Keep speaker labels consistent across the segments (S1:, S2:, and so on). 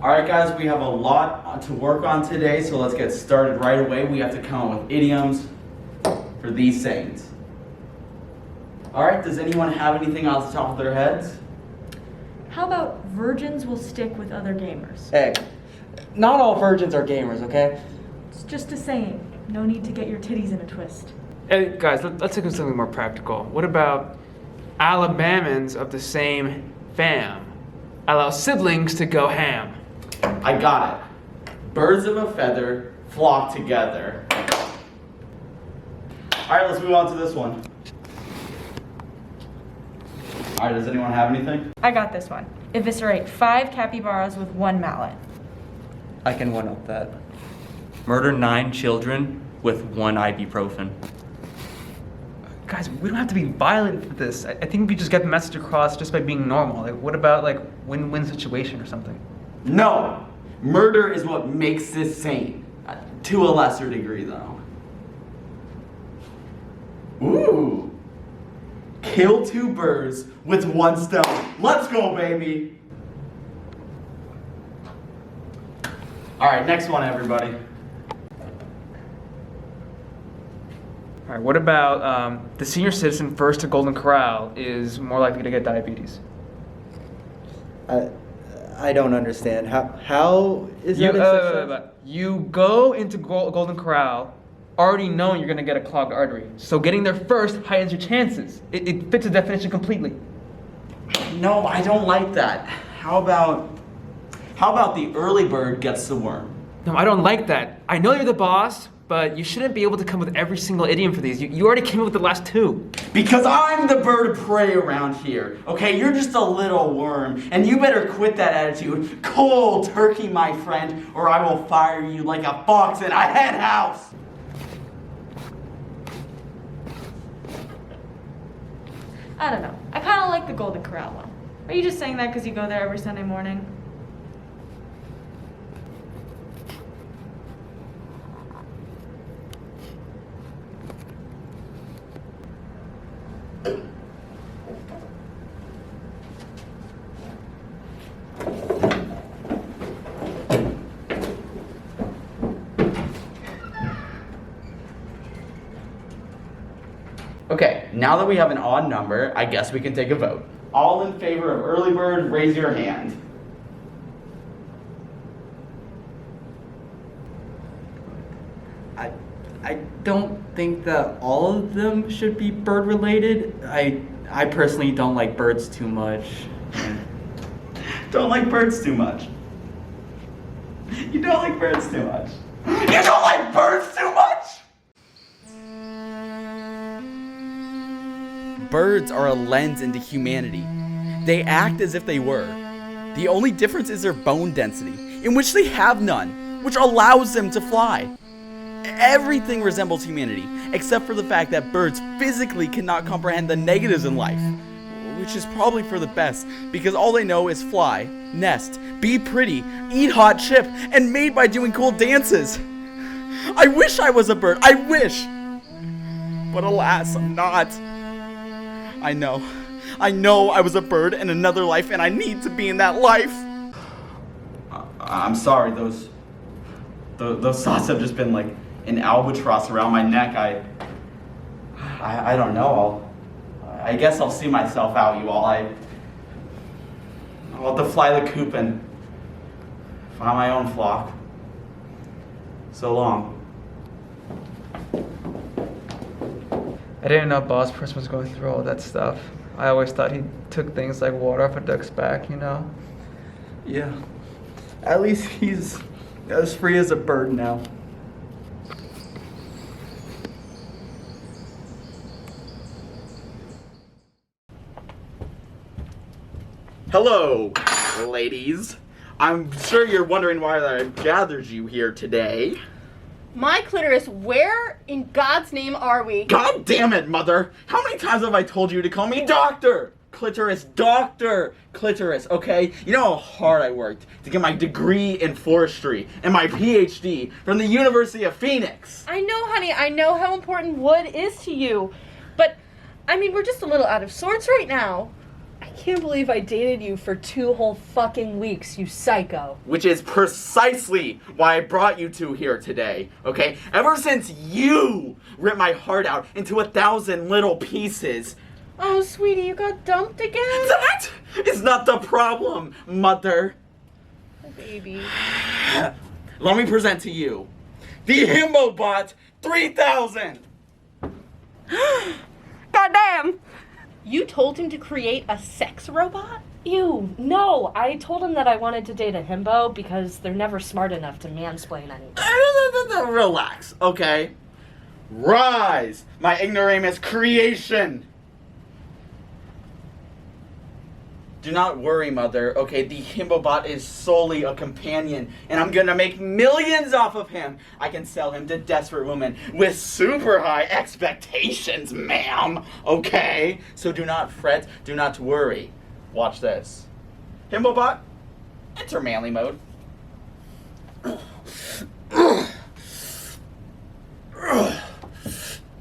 S1: Alright guys, we have a lot to work on today, so let's get started right away. We have to come up with idioms for these sayings. Alright, does anyone have anything off the top of their heads?
S2: How about virgins will stick with other gamers?
S3: Hey, not all virgins are gamers, okay?
S2: It's just a saying. No need to get your titties in a twist.
S4: Hey guys, let's think of something more practical. What about Alabamans of the same fam allow siblings to go ham?
S1: I got it. Birds of a feather flock together. Alright, let's move on to this one. Alright, does anyone have anything?
S2: I got this one. Eviscerate 5 capybaras with 1 mallet.
S3: I can one-up that. Murder 9 children with 1 ibuprofen.
S4: Guys, we don't have to be violent for this. I think we just get the message across just by being normal. Like, what about like win-win situation or something?
S1: No! Murder is what makes this sane. To a lesser degree, though. Ooh! Kill 2 birds with 1 stone. Let's go, baby! Alright, next one, everybody.
S4: All right, what about the senior citizen first to Golden Corral is more likely to get diabetes?
S5: I don't understand. How is that a success?
S4: You go into Golden Corral already knowing you're going to get a clogged artery. So getting there first heightens your chances. It fits the definition completely.
S1: No, I don't like that. How about the early bird gets the worm?
S4: No, I don't like that. I know you're the boss, but you shouldn't be able to come with every single idiom for these. You already came up with the last 2.
S1: Because I'm the bird of prey around here, okay? You're just a little worm, and you better quit that attitude. Cold turkey, my friend, or I will fire you like a fox in a hen house!
S2: I don't know. I kind of like the Golden Corral one. Are you just saying that because you go there every Sunday morning?
S1: Okay, now that we have an odd number, I guess we can take a vote. All in favor of early bird, raise your hand.
S3: I don't think that all of them should be bird related. I personally don't like birds too much.
S1: Don't like birds too much. You don't like birds too much. You don't like birds too much? Birds are a lens into humanity. They act as if they were. The only difference is their bone density, in which they have none, which allows them to fly. Everything resembles humanity, except for the fact that birds physically cannot comprehend the negatives in life, which is probably for the best, because all they know is fly, nest, be pretty, eat hot chip, and mate by doing cool dances. I wish I was a bird, I wish! But alas, I'm not. I know I was a bird in another life, and I need to be in that life. I'm sorry, those thoughts have just been like an albatross around my neck. I don't know. I guess I'll see myself out, you all. I'll have to fly the coop and find my own flock. So long.
S4: I didn't know Boss Person was going through all that stuff. I always thought he took things like water off a duck's back, you know?
S3: Yeah. At least he's as free as a bird now.
S1: Hello, ladies. I'm sure you're wondering why I've gathered you here today.
S6: My clitoris, where in God's name are we?
S1: God damn it, mother! How many times have I told you to call me doctor? Clitoris, doctor, clitoris, okay? You know how hard I worked to get my degree in forestry and my PhD from the University of Phoenix.
S6: I know, honey, I know how important wood is to you. But, I mean, we're just a little out of sorts right now. I can't believe I dated you for 2 whole fucking weeks, you psycho.
S1: Which is precisely why I brought you two here today, okay? Ever since you ripped my heart out into 1,000 little pieces.
S2: Oh, sweetie, you got dumped again?
S1: That is not the problem, mother.
S6: Oh, baby.
S1: Let me present to you the himberbot 3000.
S2: Goddamn!
S6: You told him to create a sex robot?
S7: Ew, no. I told him that I wanted to date a himbo because they're never smart enough to mansplain anything.
S1: Relax, okay? Rise, my ignoramus creation. Do not worry, mother, okay? The himbobot is solely a companion, and I'm gonna make millions off of him. I can sell him to desperate women with super high expectations, ma'am, okay? So do not fret, do not worry. Watch this. Himbobot, enter manly mode.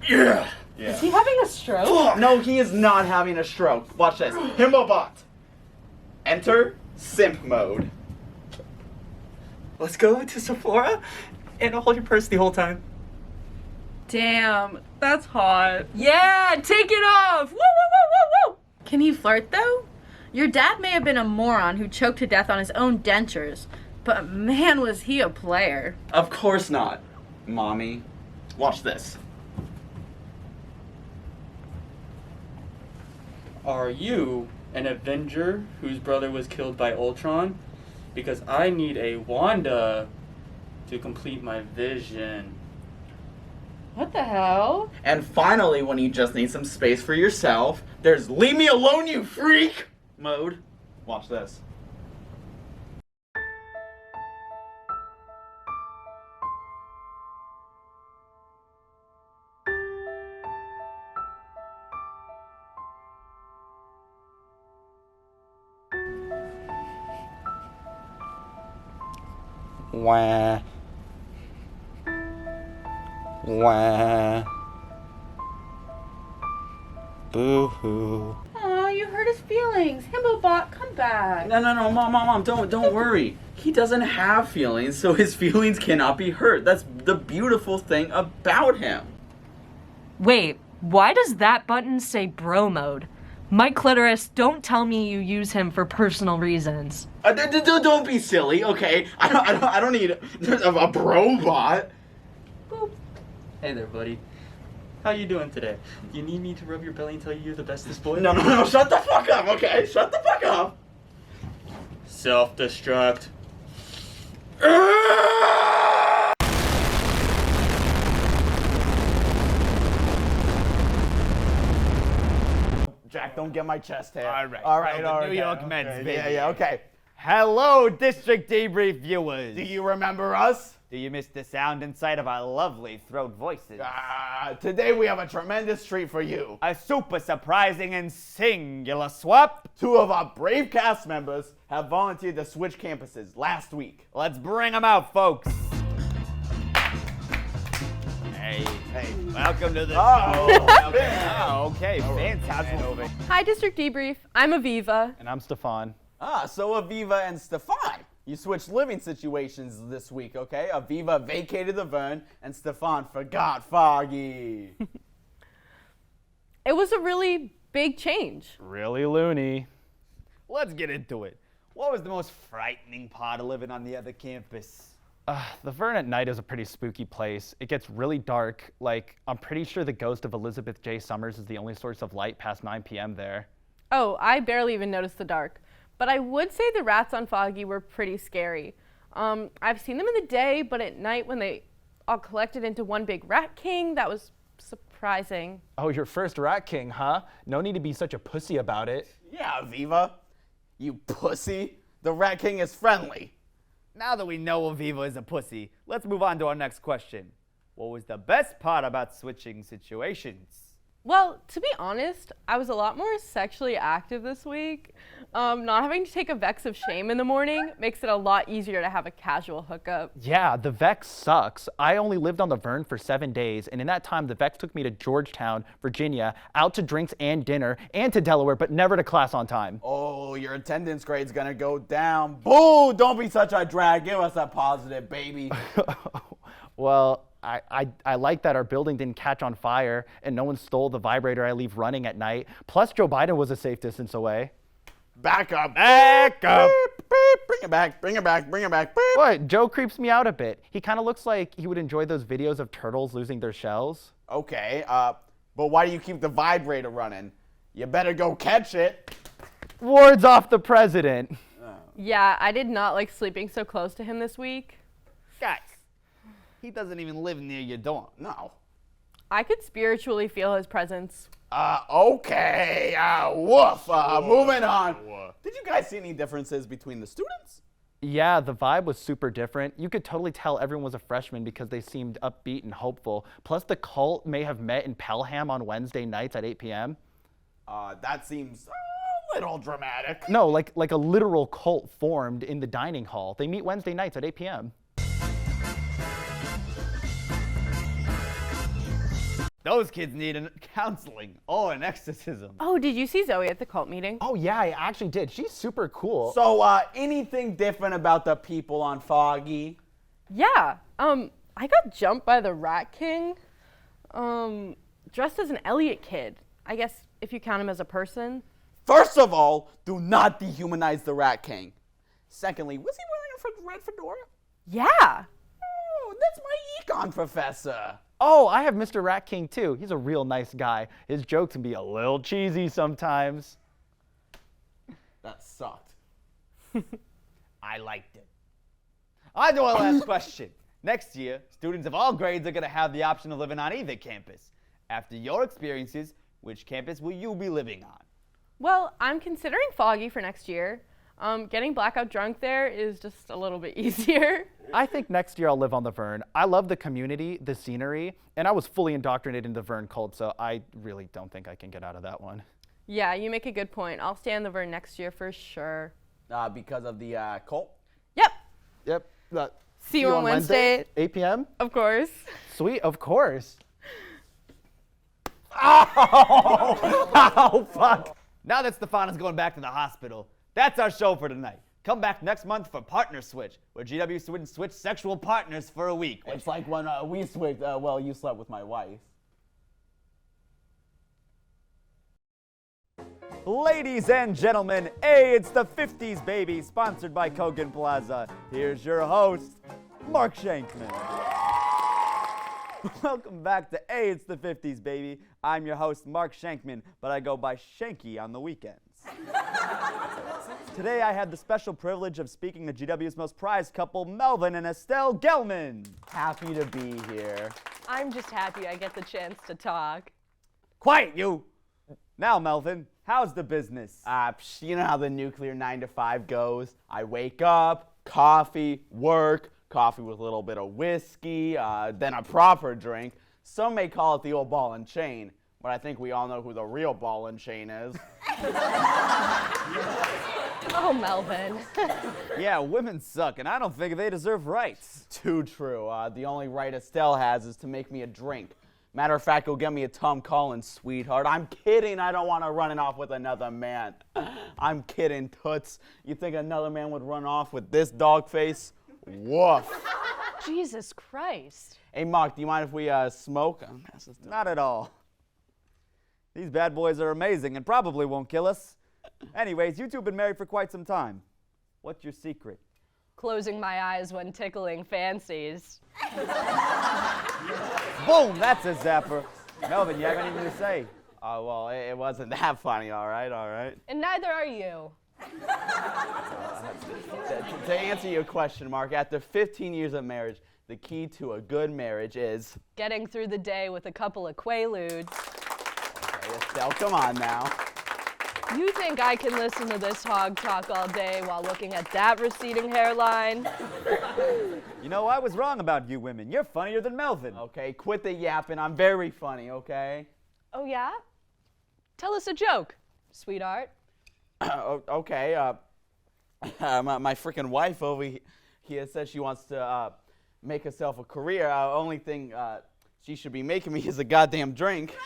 S1: Yeah.
S7: Is he having a stroke?
S1: No, he is not having a stroke. Watch this. Himbobot. Enter simp mode.
S3: Let's go to Sephora and I'll hold your purse the whole time.
S8: Damn, that's hot.
S7: Yeah, take it off! Woo, woo, woo, woo, woo!
S8: Can he flirt though? Your dad may have been a moron who choked to death on his own dentures, but man, was he a player.
S1: Of course not, mommy. Watch this.
S3: Are you an Avenger whose brother was killed by Ultron? Because I need a Wanda to complete my vision.
S6: What the hell?
S1: And finally, when you just need some space for yourself, there's leave me alone, you freak mode. Watch this. Wah. Wah. Boo-hoo.
S6: Aw, you hurt his feelings. Himbobot, come back.
S1: No, Mom, don't worry. He doesn't have feelings, so his feelings cannot be hurt. That's the beautiful thing about him.
S7: Wait, why does that button say bro mode? Mike Clitoris, don't tell me you use him for personal reasons.
S1: Don't be silly, okay? I don't need a bro-bot.
S3: Boop. Hey there, buddy. How you doing today? You need me to rub your belly and tell you you're the bestest boy?
S1: No, shut the fuck up, okay? Shut the fuck up.
S3: Self-destruct.
S1: Jack, don't get my chest hair.
S5: All right. New York Mets, baby. Yeah, okay. Hello, District Debrief viewers.
S1: Do you remember us?
S5: Do you miss the sound and sight of our lovely throat voices?
S1: Today we have a tremendous treat for you.
S5: A super surprising and singular swap.
S1: 2 of our brave cast members have volunteered to switch campuses last week.
S5: Let's bring them out, folks. Hey, welcome to the show. Okay, fantastic.
S6: Hi, District Debrief. I'm Aviva.
S5: And I'm Stefan.
S1: So Aviva and Stefan, you switched living situations this week, okay? Aviva vacated the Vern, and Stefan forgot Foggy.
S6: It was a really big change.
S5: Really loony. Let's get into it. What was the most frightening part of living on the other campus?
S9: The Vern at night is a pretty spooky place. It gets really dark. Like, I'm pretty sure the ghost of Elizabeth J. Summers is the only source of light past 9 p.m. there.
S6: Oh, I barely even noticed the dark. But I would say the rats on Foggy were pretty scary. I've seen them in the day, but at night when they all collected into one big rat king, that was surprising.
S9: Oh, your first rat king, huh? No need to be such a pussy about it.
S1: Yeah, Aviva. You pussy. The Rat King is friendly.
S5: Now that we know Aviva is a pussy, let's move on to our next question. What was the best part about switching situations?
S6: Well, to be honest, I was a lot more sexually active this week. Not having to take a Vex of shame in the morning makes it a lot easier to have a casual hookup.
S9: Yeah, the Vex sucks. I only lived on the Vern for 7 days, and in that time, the Vex took me to Georgetown, Virginia, out to drinks and dinner, and to Delaware, but never to class on time.
S1: Oh, your attendance grade's gonna go down. Boo! Don't be such a drag. Give us a positive, baby.
S9: Well, I like that our building didn't catch on fire and no one stole the vibrator I leave running at night. Plus, Joe Biden was a safe distance away.
S1: Back up. Back up. Beep, beep. Bring it back. Bring it back. Bring it back. Beep.
S9: What? Joe creeps me out a bit. He kind of looks like he would enjoy those videos of turtles losing their shells.
S1: Okay, but why do you keep the vibrator running? You better go catch it.
S9: Wards off the president.
S6: Yeah, I did not like sleeping so close to him this week.
S5: Guys, he doesn't even live near your dorm.
S1: No.
S6: I could spiritually feel his presence.
S1: Okay, woof. Moving on. Did you guys see any differences between the students?
S9: Yeah, the vibe was super different. You could totally tell everyone was a freshman because they seemed upbeat and hopeful. Plus, the cult may have met in Pelham on Wednesday nights at 8 p.m.
S1: That seems a little dramatic.
S9: No, like a literal cult formed in the dining hall. They meet Wednesday nights at 8 p.m.
S5: Those kids need counseling or an exorcism.
S6: Oh, did you see Zoe at the cult meeting?
S9: Oh yeah, I actually did. She's super cool.
S1: So, anything different about the people on Foggy?
S6: Yeah. I got jumped by the Rat King. Dressed as an Elliot kid. I guess if you count him as a person.
S1: First of all, do not dehumanize the Rat King. Secondly, was he wearing a red fedora?
S6: Yeah.
S1: Oh, that's my econ professor.
S9: Oh, I have Mr. Rat King too. He's a real nice guy. His jokes can be a little cheesy sometimes.
S1: That sucked.
S5: I liked it. On to our last question. Next year, students of all grades are going to have the option of living on either campus. After your experiences, which campus will you be living on?
S6: Well, I'm considering Foggy for next year. Getting blackout drunk there is just a little bit easier.
S9: I think next year I'll live on the Vern. I love the community, the scenery, and I was fully indoctrinated in the Vern cult, so I really don't think I can get out of that one.
S6: Yeah, you make a good point. I'll stay on the Vern next year for sure.
S1: Because of the cult?
S6: Yep.
S9: Yep.
S6: See you on Wednesday.
S9: 8 p.m.?
S6: Of course.
S9: Sweet, of course.
S5: Oh, fuck. Now that Stefano's going back to the hospital, that's our show for tonight. Come back next month for Partner Switch, where GW students switch sexual partners for a week.
S1: It's like when we switched, you slept with my wife.
S5: Ladies and gentlemen, hey, it's the 50s, baby, sponsored by Kogan Plaza. Here's your host, Mark Shankman. Welcome back to Hey, it's the 50s, baby. I'm your host, Mark Shankman, but I go by Shanky on the weekends. Today I had the special privilege of speaking to GW's most prized couple, Melvin and Estelle Gelman.
S1: Happy to be here.
S7: I'm just happy I get the chance to talk.
S5: Quiet, you! Now, Melvin, how's the business?
S1: You know how the nuclear 9 to 5 goes. I wake up, coffee, work, coffee with a little bit of whiskey, then a proper drink. Some may call it the old ball and chain, but I think we all know who the real ball and chain is.
S7: Oh, Melvin.
S5: Yeah, women suck, and I don't think they deserve rights.
S1: Too true. The only right Estelle has is to make me a drink. Matter of fact, go get me a Tom Collins, sweetheart. I'm kidding. I don't want to run off with another man. I'm kidding, toots. You think another man would run off with this dog face? Woof.
S7: Jesus Christ.
S1: Hey, Mark, do you mind if we smoke?
S5: Not at all. These bad boys are amazing and probably won't kill us. Anyways, you two have been married for quite some time. What's your secret?
S7: Closing my eyes when tickling fancies.
S5: Boom, that's a zapper. Melvin, you have anything to say?
S1: Well, it wasn't that funny, all right.
S7: And neither are you.
S1: To answer your question, Mark, after 15 years of marriage, the key to a good marriage is...
S7: Getting through the day with a couple of quaaludes.
S1: Okay, Estelle, come on now.
S7: You think I can listen to this hog talk all day while looking at that receding hairline?
S5: You know, I was wrong about you women. You're funnier than Melvin.
S1: Okay, quit the yapping. I'm very funny, okay?
S10: Oh, yeah? Tell us a joke, sweetheart.
S1: Okay. My freaking wife over here says she wants to make herself a career. Only thing she should be making me is a goddamn drink.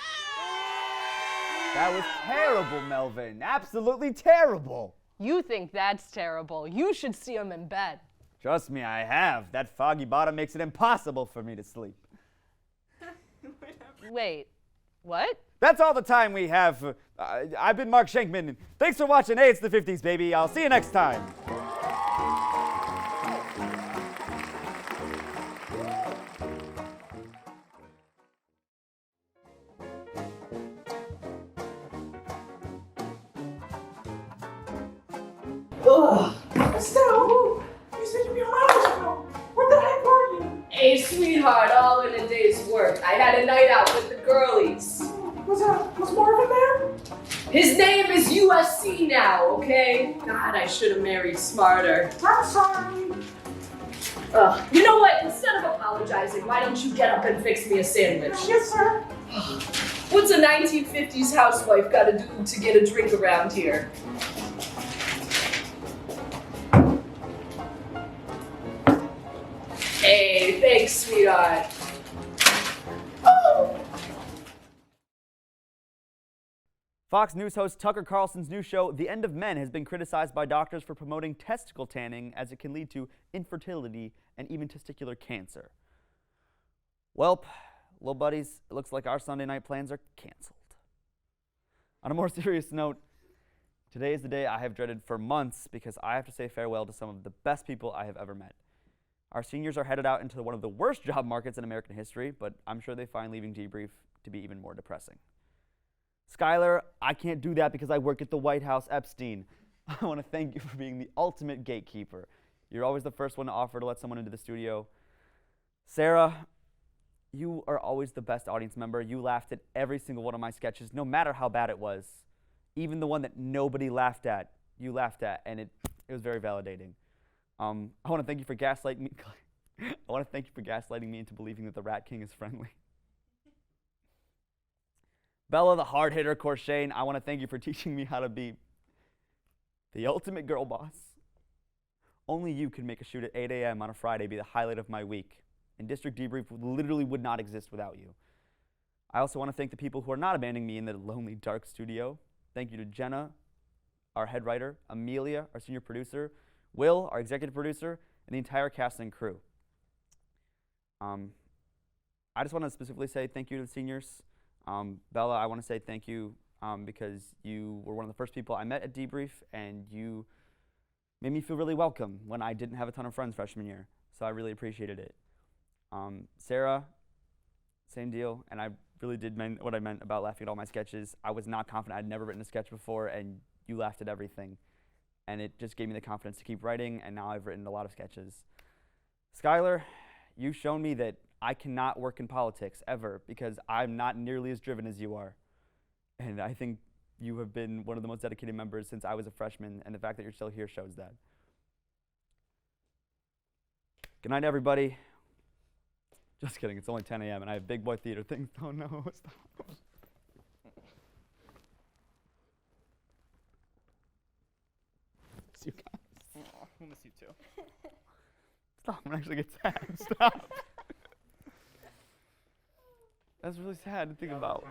S5: That was terrible, Melvin. Absolutely terrible.
S10: You think that's terrible. You should see him in bed.
S5: Trust me, I have. That foggy bottom makes it impossible for me to sleep.
S10: Wait, what?
S5: That's all the time we have. I've been Mark Shankman. And thanks for watching Hey, It's the 50s, baby. I'll see you next time.
S11: Ugh. Estelle, you said you'd be home hours ago. Where the heck were you?
S12: Hey, sweetheart, all in a day's work. I had a night out with the girlies.
S11: Was Marvin there?
S12: His name is USC now, okay? God, I should have married smarter.
S11: I'm sorry.
S12: You know what? Instead of apologizing, why don't you get up and fix me a sandwich?
S11: Yes, sir.
S12: What's a 1950s housewife got to do to get a drink around here? Hey, thanks, sweetheart. Oh!
S5: Fox News host Tucker Carlson's new show, The End of Men, has been criticized by doctors for promoting testicle tanning as it can lead to infertility and even testicular cancer. Welp, little buddies, it looks like our Sunday night plans are canceled. On a more serious note, today is the day I have dreaded for months because I have to say farewell to some of the best people I have ever met. Our seniors are headed out into one of the worst job markets in American history, but I'm sure they find leaving Debrief to be even more depressing. Skylar, I can't do that because I work at the White House, Epstein. I want to thank you for being the ultimate gatekeeper. You're always the first one to offer to let someone into the studio. Sarah, you are always the best audience member. You laughed at every single one of my sketches, no matter how bad it was. Even the one that nobody laughed at, you laughed at, and it was very validating. I want to thank you for gaslighting me. I want to thank you for gaslighting me into believing that the Rat King is friendly. Bella, the hard hitter, Corshane, I want to thank you for teaching me how to be the ultimate girl boss. Only you can make a shoot at 8 a.m. on a Friday be the highlight of my week, and District Debrief literally would not exist without you. I also want to thank the people who are not abandoning me in the lonely, dark studio. Thank you to Jenna, our head writer, Amelia, our senior producer, Will, our executive producer, and the entire cast and crew. I just want to specifically say thank you to the seniors. Bella, I want to say thank you because you were one of the first people I met at Debrief, and you made me feel really welcome when I didn't have a ton of friends freshman year, so I really appreciated it. Sarah, same deal, and I really did mean what I meant about laughing at all my sketches. I was not confident. I'd never written a sketch before, and you laughed at everything. And it just gave me the confidence to keep writing, and now I've written a lot of sketches. Skylar, you've shown me that I cannot work in politics ever because I'm not nearly as driven as you are. And I think you have been one of the most dedicated members since I was a freshman, and the fact that you're still here shows that. Good night, everybody. Just kidding, it's only 10 a.m. and I have big boy theater things. Oh no, stop. You guys. Oh, I miss you too. Stop, I'm gonna actually get sad. Stop. That's really sad to think about.